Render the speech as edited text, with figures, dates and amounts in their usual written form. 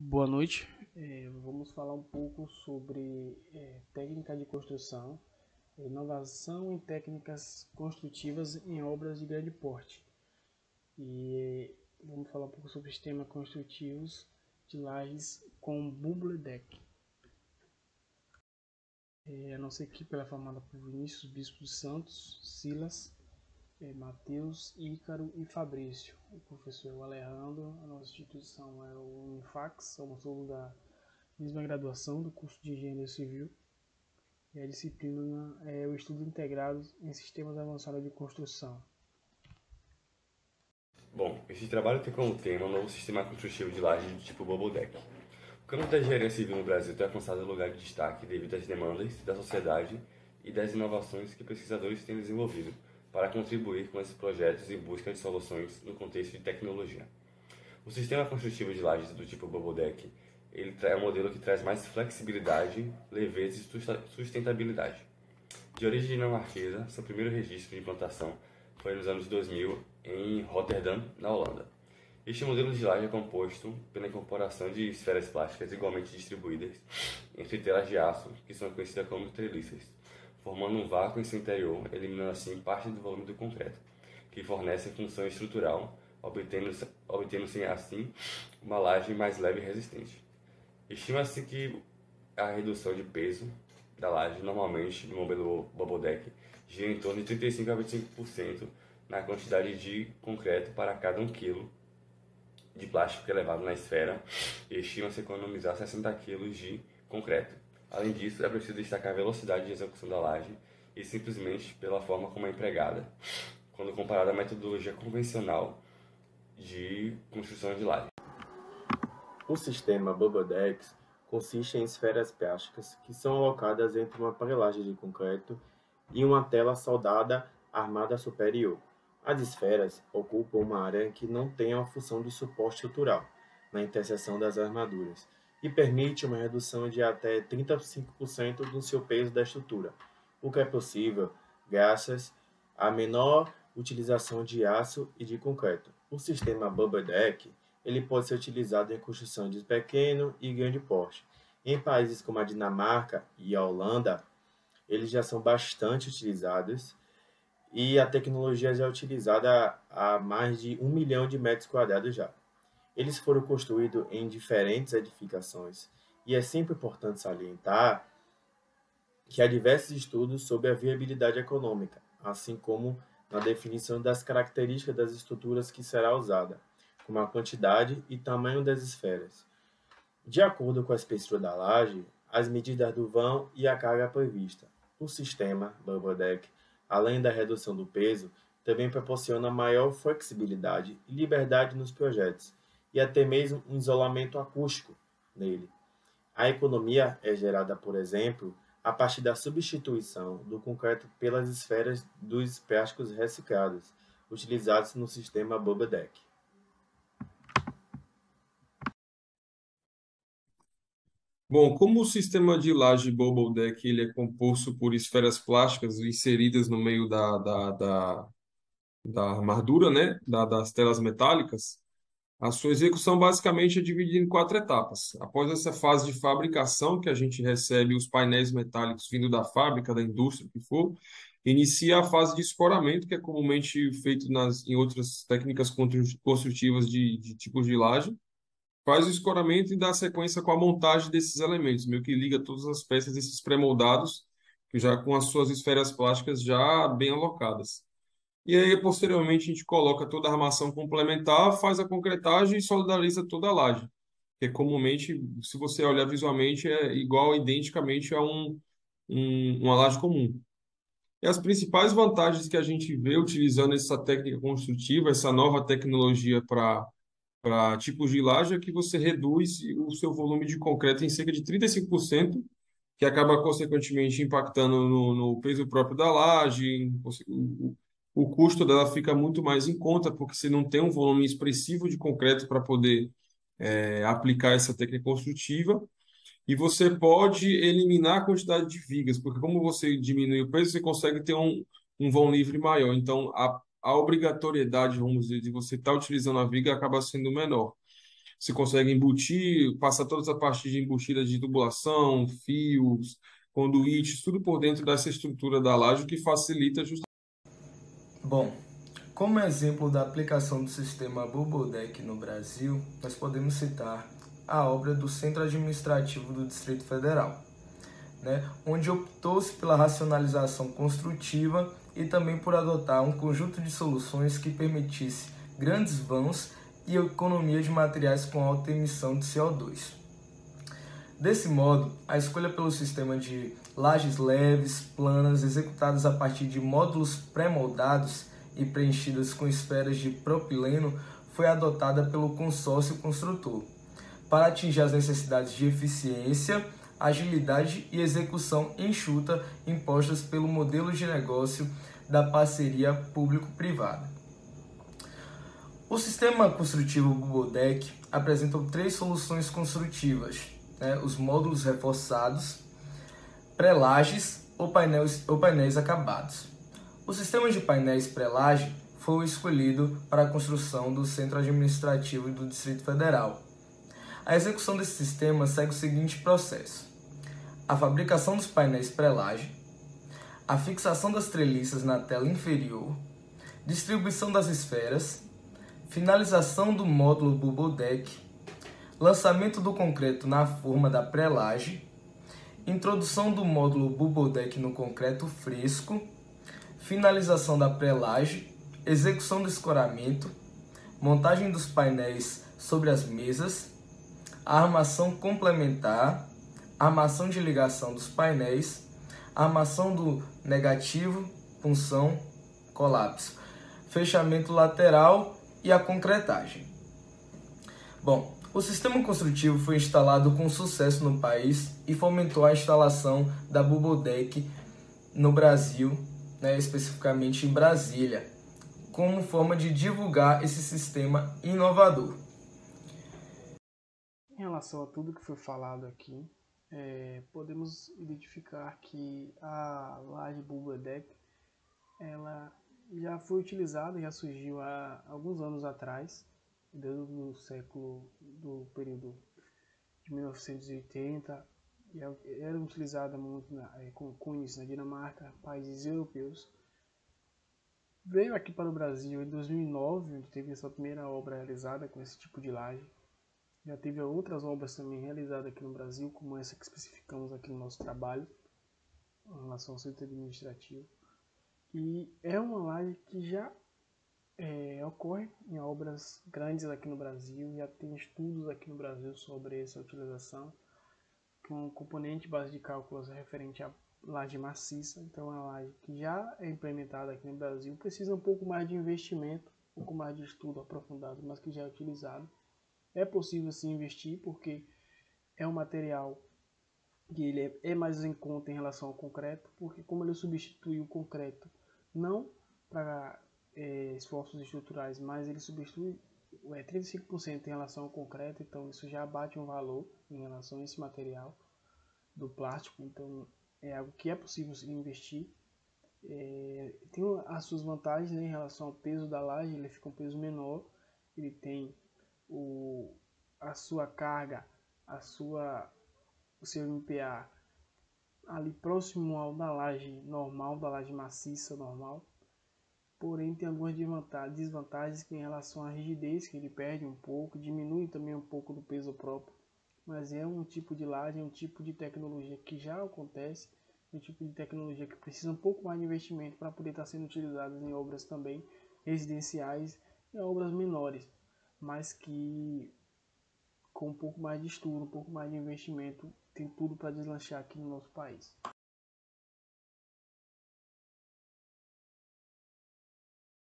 Boa noite. Vamos falar um pouco sobre técnica de construção, inovação em técnicas construtivas em obras de grande porte. Vamos falar um pouco sobre sistemas construtivos de lajes com bubble deck. A nossa equipe é formada por Vinícius Bispo dos Santos, Silas, Matheus, Ícaro e Fabrício. O professor é o Alejandro. A nossa instituição é o Unifax, somos todos da mesma graduação do curso de Engenharia Civil, e a disciplina é o estudo integrado em sistemas avançados de construção. Bom, esse trabalho tem como tema o novo sistema construtivo de lajes do tipo Bubble Deck. O campo da engenharia civil no Brasil tem alcançado lugar de destaque devido às demandas da sociedade e das inovações que pesquisadores têm desenvolvido para contribuir com esses projetos em busca de soluções no contexto de tecnologia. O sistema construtivo de lajes do tipo Bubble Deck é um modelo que traz mais flexibilidade, leveza e sustentabilidade. De origem dinamarquesa, seu primeiro registro de implantação foi nos anos 2000 em Rotterdam, na Holanda. Este modelo de laje é composto pela incorporação de esferas plásticas igualmente distribuídas entre telas de aço, que são conhecidas como treliças, formando um vácuo em seu interior, eliminando assim parte do volume do concreto, que fornece função estrutural, obtendo-se assim uma laje mais leve e resistente. Estima-se que a redução de peso da laje, normalmente no modelo Bubble Deck, gira em torno de 35 a 25% na quantidade de concreto para cada 1 kg de plástico que é levado na esfera, e estima-se economizar 60 kg de concreto. Além disso, é preciso destacar a velocidade de execução da laje e simplesmente pela forma como é empregada, quando comparada à metodologia convencional de construção de laje. O sistema Bubble Decks consiste em esferas plásticas que são alocadas entre uma aparelhagem de concreto e uma tela soldada armada superior. As esferas ocupam uma área que não tem uma função de suporte estrutural na interseção das armaduras e permite uma redução de até 35% do seu peso da estrutura, o que é possível graças à menor utilização de aço e de concreto. O sistema Bubble Deck ele pode ser utilizado em construção de pequeno e grande porte. Em países como a Dinamarca e a Holanda, eles já são bastante utilizados e a tecnologia já é utilizada há mais de 1 milhão de metros quadrados já. Eles foram construídos em diferentes edificações e é sempre importante salientar que há diversos estudos sobre a viabilidade econômica, assim como na definição das características das estruturas que será usada, como a quantidade e tamanho das esferas. De acordo com a espessura da laje, as medidas do vão e a carga prevista. O sistema Bubble Deck, além da redução do peso, também proporciona maior flexibilidade e liberdade nos projetos, e até mesmo um isolamento acústico nele. A economia é gerada, por exemplo, a partir da substituição do concreto pelas esferas dos plásticos reciclados, utilizados no sistema Bubble Deck. Bom, como o sistema de laje Bubble Deck ele é composto por esferas plásticas inseridas no meio da armadura, né, das telas metálicas, a sua execução basicamente é dividida em 4 etapas. Após essa fase de fabricação, que a gente recebe os painéis metálicos vindo da fábrica, da indústria, que for, inicia a fase de escoramento, que é comumente feito em outras técnicas construtivas de tipos de laje. Faz o escoramento e dá sequência com a montagem desses elementos, meio que liga todas as peças desses pré-moldados, que já com as suas esferas plásticas já bem alocadas. E aí, posteriormente, a gente coloca toda a armação complementar, faz a concretagem e solidariza toda a laje, que comumente, se você olhar visualmente, é igual identicamente a uma laje comum. E as principais vantagens que a gente vê utilizando essa técnica construtiva, essa nova tecnologia para tipos de laje, é que você reduz o seu volume de concreto em cerca de 35%, que acaba, consequentemente, impactando no peso próprio da laje, o custo dela fica muito mais em conta, porque você não tem um volume expressivo de concreto para poder aplicar essa técnica construtiva, e você pode eliminar a quantidade de vigas, porque como você diminui o peso, você consegue ter um vão livre maior. Então, a obrigatoriedade, vamos dizer, de você estar utilizando a viga acaba sendo menor. se consegue embutir, passar toda essa parte de embutida de tubulação, fios, conduítes, tudo por dentro dessa estrutura da laje, o que facilita justamente. Bom, como exemplo da aplicação do sistema Bubodeck no Brasil, nós podemos citar a obra do Centro Administrativo do Distrito Federal, onde optou-se pela racionalização construtiva e também por adotar um conjunto de soluções que permitisse grandes vãos e economia de materiais com alta emissão de CO2. Desse modo, a escolha pelo sistema de lajes leves, planas, executadas a partir de módulos pré-moldados e preenchidas com esferas de propileno foi adotada pelo consórcio construtor, para atingir as necessidades de eficiência, agilidade e execução enxuta impostas pelo modelo de negócio da parceria público-privada. O sistema construtivo Bubodeck apresenta 3 soluções construtivas, os módulos reforçados, pré-lajes ou painéis acabados. O sistema de painéis pré-laje foi o escolhido para a construção do Centro Administrativo do Distrito Federal. A execução desse sistema segue o seguinte processo: a fabricação dos painéis pré-laje, a fixação das treliças na tela inferior, distribuição das esferas, finalização do módulo Bubodeck, lançamento do concreto na forma da pré-laje, introdução do módulo Bubodeck no concreto fresco, finalização da pré-laje, execução do escoramento, montagem dos painéis sobre as mesas, armação complementar, armação de ligação dos painéis, armação do negativo, punção, colapso, fechamento lateral e a concretagem. Bom, o sistema construtivo foi instalado com sucesso no país e fomentou a instalação da Bubodeck no Brasil, especificamente em Brasília, como forma de divulgar esse sistema inovador. Em relação a tudo que foi falado aqui, podemos identificar que a laje Bubodeck ela já foi utilizada, já surgiu há alguns anos atrás, do período de 1980, e era utilizada muito com início na Dinamarca, países europeus. Veio aqui para o Brasil em 2009, onde teve essa primeira obra realizada com esse tipo de laje. Já teve outras obras também realizadas aqui no Brasil, como essa que especificamos aqui no nosso trabalho, em relação ao centro administrativo. E é uma laje que já ocorre em obras grandes aqui no Brasil, já tem estudos aqui no Brasil sobre essa utilização, com componente base de cálculos referente à laje maciça. Então é uma laje que já é implementada aqui no Brasil, precisa um pouco mais de investimento, um pouco mais de estudo aprofundado, mas que já é utilizado. É possível sim investir, porque é um material que ele é mais em conta em relação ao concreto, porque como ele substitui o concreto não para esforços estruturais, mas ele substitui 35% em relação ao concreto, então isso já abate um valor em relação a esse material do plástico. Então é algo que é possível investir. Tem as suas vantagens, em relação ao peso da laje, ele fica um peso menor, ele tem a sua carga, o seu MPa ali próximo ao da laje normal, da laje maciça normal. Porém tem algumas desvantagens que em relação à rigidez, que ele perde um pouco, diminui também um pouco do peso próprio. Mas é um tipo de laje, é um tipo de tecnologia que já acontece, um tipo de tecnologia que precisa um pouco mais de investimento para poder estar sendo utilizada em obras também residenciais e obras menores, mas que com um pouco mais de estudo, um pouco mais de investimento, tem tudo para deslanchar aqui no nosso país.